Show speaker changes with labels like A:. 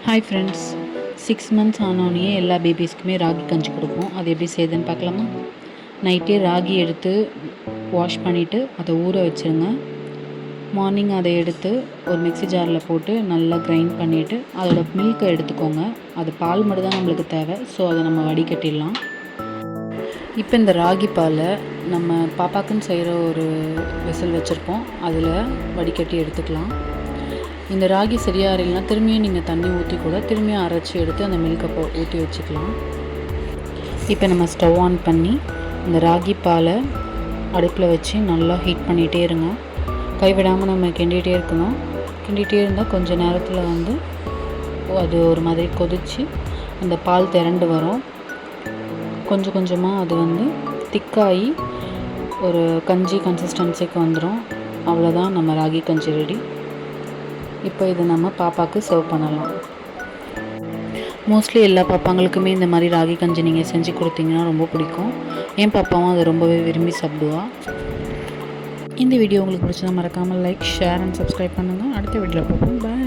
A: Hi friends, 6 months ஆனோடனே எல்லா பேபிஸ்க்குமே ராகி கஞ்சி கொடுப்போம். அது எப்படி செய்யுதுன்னு பார்க்கலாமா? நைட்டே ராகி எடுத்து வாஷ் பண்ணிவிட்டு அதை ஊற வச்சுருங்க. மார்னிங் அதை எடுத்து ஒரு மிக்ஸி ஜாரில் போட்டு நல்லா கிரைண்ட் பண்ணிவிட்டு அதோட மில்க்கை எடுத்துக்கோங்க. அது பால் மட்டும் தான் நம்மளுக்கு தேவை, ஸோ அதை நம்ம வடிகட்டிடலாம். இப்போ இந்த ராகி பாலை நம்ம பாப்பாக்குன்னு செய்கிற ஒரு வெசல் வச்சுருப்போம், அதில் வடிகட்டி எடுத்துக்கலாம். இந்த ராகி சரியாக இல்லைனா திரும்பியும் நீங்கள் தண்ணி ஊற்றி கூட திரும்பியும் அரைச்சி எடுத்து அந்த மில்கை ஊற்றி வச்சுக்கலாம். இப்போ நம்ம ஸ்டவ் ஆன் பண்ணி இந்த ராகி பாலை அடுப்பில் வச்சு நல்லா ஹீட் பண்ணிகிட்டே இருங்க. கைவிடாமல் நம்ம கிண்டிகிட்டே இருக்கணும். கிண்டிகிட்டே இருந்தால் கொஞ்சம் நேரத்தில் அது ஒரு மாதிரி கொதித்து அந்த பால் திரண்டு வரும். கொஞ்சம் கொஞ்சமாக அது திக்காகி ஒரு கஞ்சி கன்சிஸ்டன்சிக்கு வந்துடும். அவ்வளோதான், நம்ம ராகி கஞ்சி ரெடி. இப்போ இதை நம்ம பாப்பாவுக்கு சர்வ் பண்ணலாம். மோஸ்ட்லி எல்லா பாப்பாங்களுக்குமே இந்த மாதிரி ராகி கஞ்சி நீங்கள் செஞ்சு கொடுத்தீங்கன்னா ரொம்ப பிடிக்கும். என் பாப்பாவும் அதை ரொம்பவே விரும்பி சாப்பிடுவா. இந்த வீடியோ உங்களுக்கு பிடிச்சதா மறக்காமல் லைக், ஷேர் அண்ட் சப்ஸ்கிரைப் பண்ணுங்கள். அடுத்த வீடியோவில் பார்ப்போம். பாய்.